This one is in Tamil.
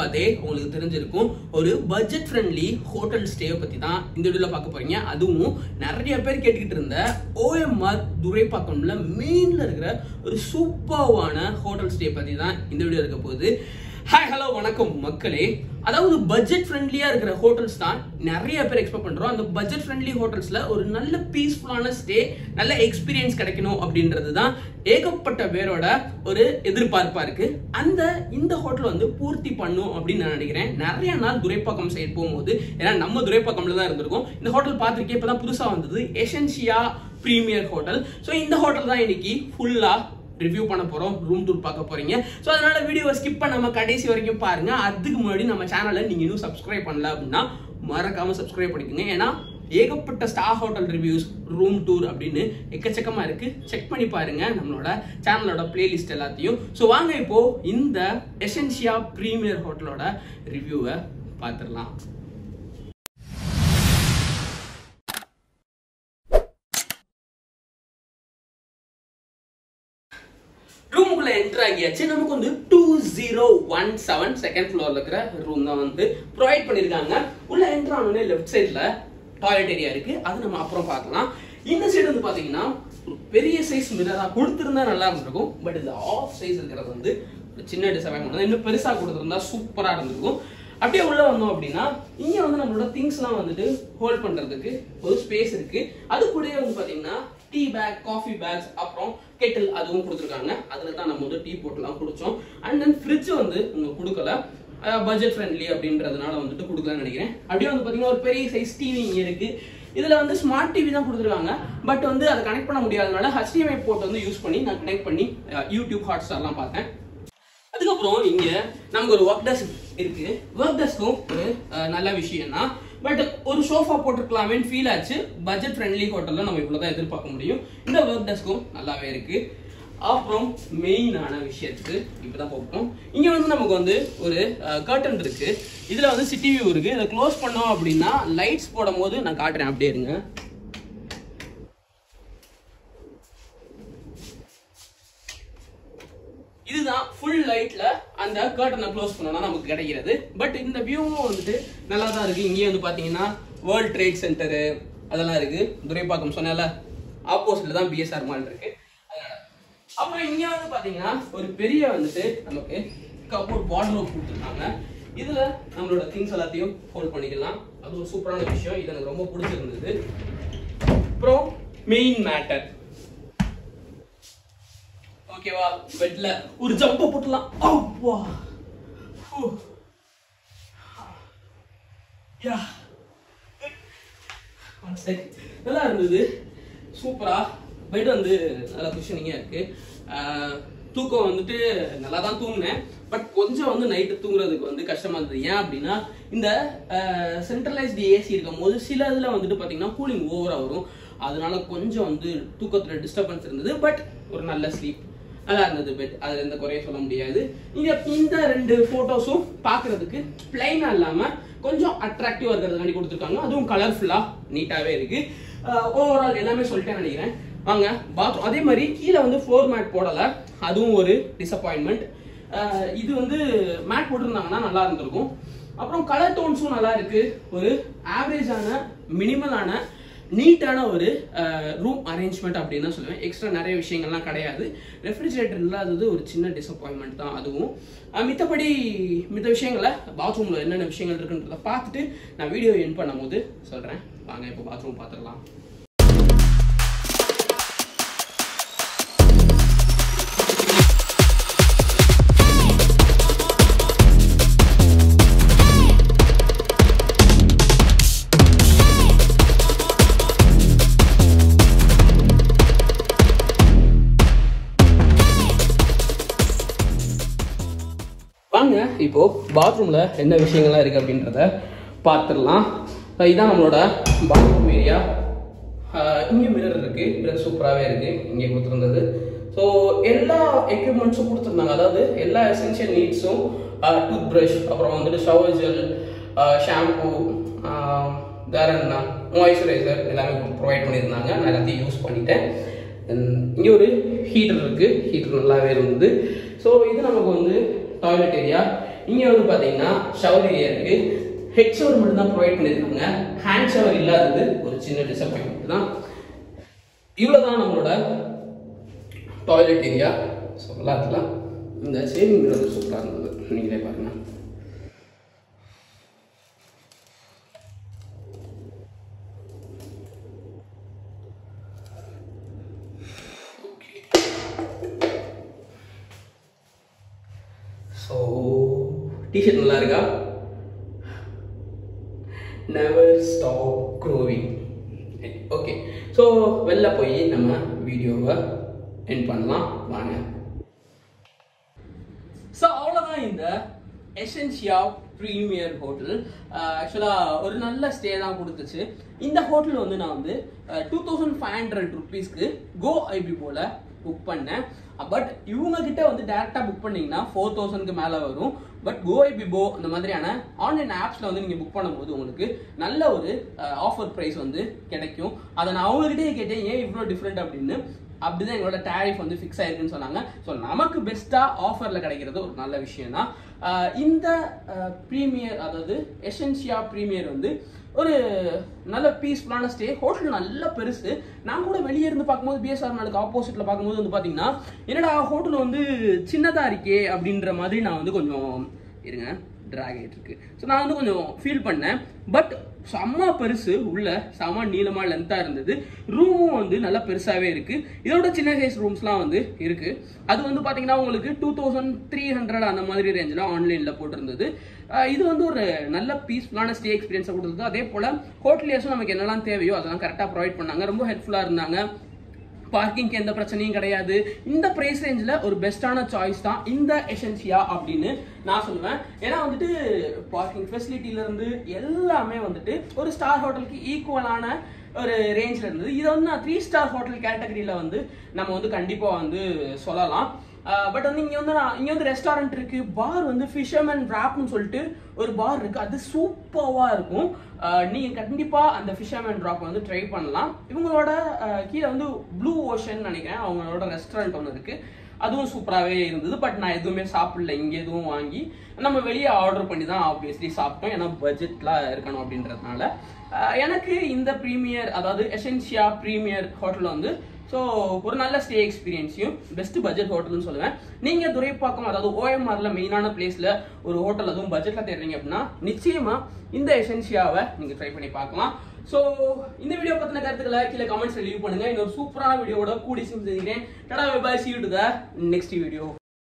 பார்த்தே உங்களுக்கு தெரிஞ்சிருக்கும். ஒரு பட்ஜெட் ஃப்ரெண்ட்லி ஹோட்டல் ஸ்டேவை பற்றி தான் இந்த வீடியோவில் பார்க்க போறீங்க. அதுவும் நிறைய பேர் கேட்டுக்கிட்டு இருந்த OMR துரைப்பாக்கம்ல மெயின்ல இருக்கிற ஒரு சூப்பர்வான ஹோட்டல் ஸ்டே பற்றி தான் இந்த வீடியோ இருக்க போகுது. ஹாய் ஹலோ வணக்கம் மக்களே. அதாவது பட்ஜெட் ஃப்ரெண்ட்லியா இருக்கிற ஹோட்டல்ஸ் தான் நிறைய பேர் எக்ஸ்பெக்ட் பண்றோம். அந்த பட்ஜெட் ஃப்ரெண்ட்லி ஹோட்டல்ஸ்ல ஒரு நல்ல பீஸ்ஃபுல்லான ஸ்டே, நல்ல எக்ஸ்பீரியன்ஸ் கிடைக்கணும் அப்படின்றது தான் ஏகப்பட்ட பேரோட ஒரு எதிர்பார்ப்பா இருக்கு. இந்த ஹோட்டல் வந்து பூர்த்தி பண்ணும் அப்படின்னு நான் நினைக்கிறேன். நிறைய நாள் துரைப்பாக்கம் சைடு போகும்போது, ஏன்னா நம்ம துரைப்பாக்கம்ல தான் இருந்திருக்கோம். இந்த ஹோட்டல் பார்த்துருக்கேன், இப்பதான் புதுசா வந்தது எசென்சியா பிரீமியர் ஹோட்டல். ஸோ இந்த ஹோட்டல் தான் இன்னைக்கு ஃபுல்லா ரிவ்யூ பண்ண போறோம், ரூம் டூர் பார்க்க போறீங்க. ஸோ அதனால வீடியோவை ஸ்கிப் பண்ணாம கடைசி வரைக்கும் பாருங்க. அதுக்கு முன்னாடி நம்ம சேனலை நீங்க இன்னும் சப்ஸ்கிரைப் பண்ணல அப்படின்னா மறக்காம சப்ஸ்கிரைப் பண்ணிக்கோங்க. ஏன்னா ஏகப்பட்ட star hotel reviews, room tour அப்படின்னு எக்கச்சக்கமா இருக்கு. செக் பண்ணி பாருங்க நம்மளோட சேனலோட பிளேலிஸ்ட் எல்லாத்தையும். ஸோ வாங்க இப்போ இந்த எசென்சியா பிரீமியர் ஹோட்டலோட ரிவ்யூவை பார்த்துடலாம். ரூமுக்குள்ள என்டர் ஆகியாச்சு. நமக்கு வந்து 2017 செகண்ட் ஃப்ளோர்ல இருக்கிற ரூம் தான் வந்து ப்ரொவைட் பண்ணிருக்காங்க. உள்ள என்டர் ஆனோடனே லெஃப்ட் சைட்ல டாய்லெட் ஏரியா இருக்கு, அது நம்ம அப்புறம் பார்க்கலாம். இந்த சைடு வந்து பாத்தீங்கன்னா ஒரு பெரிய சைஸ் மிரரா கொடுத்திருந்தா நல்லா இருந்திருக்கும். பட் இது ஆஃப் சைஸ் இருக்கிறது வந்து ஒரு சின்ன டிசப்பாயின்மெண்ட் தான். இன்னும் பெருசா கொடுத்திருந்தா சூப்பரா இருந்திருக்கும். அப்படியே உள்ள வந்தோம் அப்படின்னா இங்க வந்து நம்மளோட திங்ஸ் எல்லாம் வந்துட்டு ஹோல்ட் பண்றதுக்கு ஒரு ஸ்பேஸ் இருக்கு. அது கூடயே வந்து பாத்தீங்கன்னா டீ பேக், காஃபி பேக்ஸ், அப்புறம் கெட்டில் அதுவும் கொடுத்துருக்காங்க. அதுல தான் நம்ம வந்து டீ போட்டுலாம் குடிச்சோம். அண்ட் தென் ஃப்ரிட்ஜ் வந்து உங்களுக்கு கொடுக்கல, பட்ஜெட் ஃப்ரெண்ட்லி அப்படின்றதுனால வந்துட்டு கொடுக்கலன்னு நினைக்கிறேன். அப்படியே வந்து பாத்தீங்கன்னா ஒரு பெரிய சைஸ் டிவி இங்க இருக்கு. இதுல வந்து ஸ்மார்ட் டிவி தான் கொடுத்துருக்காங்க. பட் வந்து அதை கனெக்ட் பண்ண முடியாதனால HDMI போர்ட் வந்து யூஸ் பண்ணி நான் கனெக்ட் பண்ணி யூடியூப் ஹாட்ஸ்டார்லாம் பார்த்தேன். அதுக்கப்புறம் இங்க நமக்கு ஒரு ஒர்க் டெஸ்க் இருக்கு. ஒர்க் டெஸ்க்கும் ஒரு நல்ல விஷயம் தான். பட் ஒரு சோஃபா போட்டுருக்கலாமேன்னு ஃபீல் ஆச்சு. பட்ஜெட் ஃப்ரெண்ட்லி ஹோட்டல்ல நம்ம இவ்வளவுதான் எதிர்பார்க்க முடியும். இந்த ஒர்க் டெஸ்க்கும் நல்லாவே இருக்கு. அப்புறம் மெயினான விஷயத்துக்கு இப்பதான் போகிறோம். இங்க வந்து நமக்கு வந்து ஒரு கர்டன் இருக்கு. இதுல வந்து சிட்டி வியூ இருக்கு. இதை க்ளோஸ் பண்ணோம் அப்படின்னா லைட்ஸ் போடும் போது நான் காட்டுறேன், அப்படியே இருங்க. இதுதான் ஃபுல் லைட்ல அந்த கர்டனை க்ளோஸ் பண்ணோம்னா நமக்கு கிடைக்கிறது. பட் இந்த வியூவும் வந்துட்டு நல்லா தான் இருக்கு. இங்கே வந்து பாத்தீங்கன்னா வேர்ல்ட் ட்ரேட் சென்டரு அதெல்லாம் இருக்கு. துரைப்பாக்கம் சொன்னால ஆப்போசிட்ல தான் BSR மால் இருக்கு. அப்புறம் இங்க வந்து பாத்தீங்கன்னா ஒரு பெரிய வந்துட்டு நமக்கு கபோர்ட் வார்ட்ரோப் கொடுத்துருக்காங்க. இதுல நம்மளோட திங்ஸ் எல்லாத்தையும் ஹோல்ட் பண்ணிக்கலாம். அது ஒரு சூப்பரான விஷயம். இது எனக்கு ரொம்ப பிடிச்சிருந்தது. அப்புறம் மெயின் மேட்டர் ஓகேவா, பெட்ல ஒரு ஜம்ப போட்டுலாம். அப்பா யா நல்லா இருந்தது, சூப்பரா. பெட் வந்து நல்லா குஷனிங்கா இருக்கு. தூக்கம் வந்துட்டு நல்லா தான் தூங்கினேன். பட் கொஞ்சம் வந்து நைட்டு தூங்குறதுக்கு வந்து கஷ்டமா இருந்தது. ஏன் அப்படின்னா இந்த சென்ட்ரலைஸ்டு AC இருக்கும் போது சில இதுல வந்துட்டு பாத்தீங்கன்னா கூலிங் ஓவரா வரும். அதனால கொஞ்சம் வந்து தூக்கத்துல டிஸ்டர்பன்ஸ் இருந்தது. பட் ஒரு நல்ல ஸ்லீப் நல்லா இருந்தது பெட், அதுல எந்த குறையும் சொல்ல முடியாது. இந்த ரெண்டு போட்டோஸும் பாக்குறதுக்கு பிளைனா இல்லாம கொஞ்சம் அட்ராக்டிவா இருக்கிறதுக்காண்டி கொடுத்துருக்காங்க. அதுவும் கலர்ஃபுல்லா நீட்டாவே இருக்கு. ஓவரால் எல்லாமே சொல்லிட்டேன் நினைக்கிறேன். வாங்க பாத்ரூம். அதே மாதிரி கீழே வந்து ஃப்ளோர் மேட் போடல, அதுவும் ஒரு டிசப்பாயின்மெண்ட். இது வந்து மேட் போட்டிருந்தாங்கன்னா நல்லா இருந்திருக்கும். அப்புறம் கலர் டோன்ஸும் நல்லா இருக்கு. ஒரு ஆவரேஜான மினிமலான நீட்டான ஒரு ரூம் அரேஞ்ச்மெண்ட் அப்படின்னு தான் சொல்லுவேன். எக்ஸ்ட்ரா நிறைய விஷயங்கள்லாம் கிடையாது. ரெஃப்ரிஜரேட்டர் இல்லாதது ஒரு சின்ன டிசப்பாயின்மெண்ட் தான். அதுவும் மித்தபடி மித்த விஷயங்களை பாத்ரூம்ல என்னென்ன விஷயங்கள் இருக்குன்றத பார்த்துட்டு நான் வீடியோ எண்ட் பண்ணும் போது சொல்றேன். வாங்க இப்போ பாத்ரூம் பார்த்துடலாம். வாங்க இப்போ பாத்ரூம்ல என்ன விஷயங்கள்லாம் இருக்கு அப்படின்றத பார்த்துடலாம். இதுதான் நம்மளோட பாத்ரூம் ஏரியா. இங்கே மிரர் இருக்கு. மிரர் சூப்பராகவே இருக்கு இங்கே கொடுத்துருந்தது. ஸோ எல்லா எக்யூப்மெண்ட்ஸும் கொடுத்துருந்தாங்க. அதாவது எல்லா எசென்ஷியல் நீட்ஸும், டூத் ப்ரஷ், அப்புறம் வந்துட்டு ஷவர் ஜெல், ஷாம்பு, வேற என்ன மாய்ஸ்சரைசர் எல்லாமே ப்ரொவைட் பண்ணியிருந்தாங்க. நான் எல்லாத்தையும் யூஸ் பண்ணிட்டேன். இங்கே ஒரு ஹீட்டர் இருக்கு. ஹீட்டர் நல்லாவே இருந்தது. ஸோ இது நமக்கு வந்து டாய்லெட் ஏரியா. இங்க வந்து பாத்தீங்கன்னா ஷவர் ஏரியா இருக்கு. ஹெட் ஷவர் மட்டும் தான் ப்ரொவைட் பண்ணிருக்காங்க. ஹேண்ட் ஷவர் இல்லாதது ஒரு சின்ன டிசப்பாயின்மெண்ட் தான். இவ்வளவுதான் நம்மளோட டாய்லெட் ஏரியா. சொல்லலாம் இருக்கலாம். இந்த சேவிங் வந்து சூப்பரா இருந்தது, நீங்களே பாருங்க. ஸோ டிஷர்ட் நல்லா இருக்கா? Never stop growing. Okay, so வெளில போய் நம்ம வீடியோவை எண்ட் பண்ணலாம் வாங்க. ஸோ அவ்வளோதான் இந்த எசென்சியா ப்ரீமியர் ஹோட்டல். ஆக்சுவலாக ஒரு நல்ல ஸ்டே தான் கொடுத்துச்சு. இந்த ஹோட்டல் வந்து நான் வந்து 2500 rupeesக்கு கோ ஐபி போல புக் பண்ணேன். பட் இவங்க கிட்ட வந்து டேரக்டா புக் பண்ணீங்கன்னா 4000க்கு மேல வரும். பட் கோஐபிபோ இந்த மாதிரியான ஆன்லைன் ஆப்ஸ்ல வந்து நீங்க புக் பண்ணும்போது உங்களுக்கு நல்ல ஒரு ஆஃபர் பிரைஸ் வந்து கிடைக்கும். அதை நான் அவங்ககிட்டயே கேட்டேன், ஏன் இவ்வளோ டிஃப்ரெண்ட் அப்படின்னு. அப்படிதான் எங்களோட டேரிஃப் வந்து ஃபிக்ஸ் ஆயிருக்குன்னு சொன்னாங்க. ஸோ நமக்கு பெஸ்டா ஆஃபர்ல கிடைக்கிறது ஒரு நல்ல விஷயம் தான். இந்த ப்ரீமியர், அதாவது எசென்சியா ப்ரீமியர் வந்து ஒரு நல்ல பீஸ்ஃபுல்லான ஸ்டே. ஹோட்டல் நல்ல பெருசு. நான் கூட வெளியே இருந்து பார்க்கும்போது பிஎஸ்ஆர் நாளுக்கு ஆப்போசிட்ல பார்க்கும்போது வந்து பார்த்தீங்கன்னா என்னடா ஹோட்டல் வந்து சின்னதாக இருக்கே அப்படின்ற மாதிரி நான் வந்து கொஞ்சம் இருங்க ட்ராக் ஆகிட்டு இருக்கு. ஸோ நான் வந்து கொஞ்சம் ஃபீல் பண்ணேன். பட் செம்ம பெருசு, உள்ள செம்ம நீளமாக லென்த்தாக இருந்தது. ரூமும் வந்து நல்லா பெருசாகவே இருக்கு. இதோட சின்ன சைஸ் ரூம்ஸ்லாம் வந்து இருக்கு. அது வந்து பார்த்தீங்கன்னா உங்களுக்கு 2300 அந்த மாதிரி ரேஞ்சில் ஆன்லைனில் போட்டிருந்தது. இது வந்து ஒரு நல்ல பீஸ்ஃபுல்லான ஸ்டே எக்ஸ்பீரியன்ஸை கொடுத்தது. அதே போல் ஹோட்டலியர்ஸும் நமக்கு என்னெல்லாம் தேவையோ அதெல்லாம் கரெக்டாக ப்ரொவைட் பண்ணாங்க. ரொம்ப ஹெல்ப்ஃபுல்லாக இருந்தாங்க. பார்க்கிங்க்கு எந்த பிரச்சனையும் கிடையாது. இந்த பிரைஸ் ரேஞ்சில் ஒரு பெஸ்டான சாய்ஸ் தான் இந்த எசென்சியா அப்படின்னு நான் சொல்லுவேன். ஏன்னா வந்துட்டு பார்க்கிங் ஃபெசிலிட்டியிலேருந்து எல்லாமே வந்துட்டு ஒரு ஸ்டார் ஹோட்டலுக்கு ஈக்குவலான ஒரு ரேஞ்சில் இருந்தது. இதை வந்து நான் 3 ஸ்டார் ஹோட்டல் கேட்டகரியில் வந்து நம்ம வந்து கண்டிப்பாக வந்து சொல்லலாம். பட் வந்து இங்கே வந்து ரெஸ்டாரண்ட் இருக்கு, பார் வந்து ஃபிஷர்மேன் ராப்னு சொல்லிட்டு ஒரு பார் இருக்கு. அது சூப்பராக இருக்கும். நீங்க கண்டிப்பா அந்த ஃபிஷர்மேன் ராப் வந்து ட்ரை பண்ணலாம். இவங்களோட கீழே வந்து ப்ளூ ஓஷன் நினைக்கிறேன் அவங்களோட ரெஸ்டாரண்ட் ஒன்று இருக்கு. அதுவும் சூப்பராகவே இருந்தது. பட் நான் எதுவுமே சாப்பிடல, இங்கே எதுவும் வாங்கி நம்ம வெளியே ஆர்டர் பண்ணி தான் ஆப்வியஸ்லி சாப்பிட்டோம். ஏன்னா பட்ஜெட்லாம் இருக்கணும் அப்படின்றதுனால. எனக்கு இந்த ப்ரீமியர், அதாவது எசென்சியா ப்ரீமியர் ஹோட்டல் வந்து ஸோ ஒரு நல்ல ஸ்டே எக்ஸ்பீரியன்ஸையும் பெஸ்ட் பட்ஜெட் ஹோட்டல்னு சொல்லுவேன். நீங்க துரைப்பாக்கம், அதாவது ஓஎம்ஆர்ல மெயினான பிளேஸ்ல ஒரு ஹோட்டல் அதுவும் பட்ஜெட்ல தேடுறீங்க அப்படின்னா நிச்சயமா இந்த எசென்சியாவை நீங்க ட்ரை பண்ணி பார்க்கலாம். ஸோ இந்த வீடியோ பத்தின கருத்துக்களை கீழே கமெண்ட்ஸ்ல லீவ் பண்ணுங்க. இன்னொரு சூப்பரான வீடியோவோட கூடி சந்திக்கிறேன். Ta-ta bye bye, see you to the next video.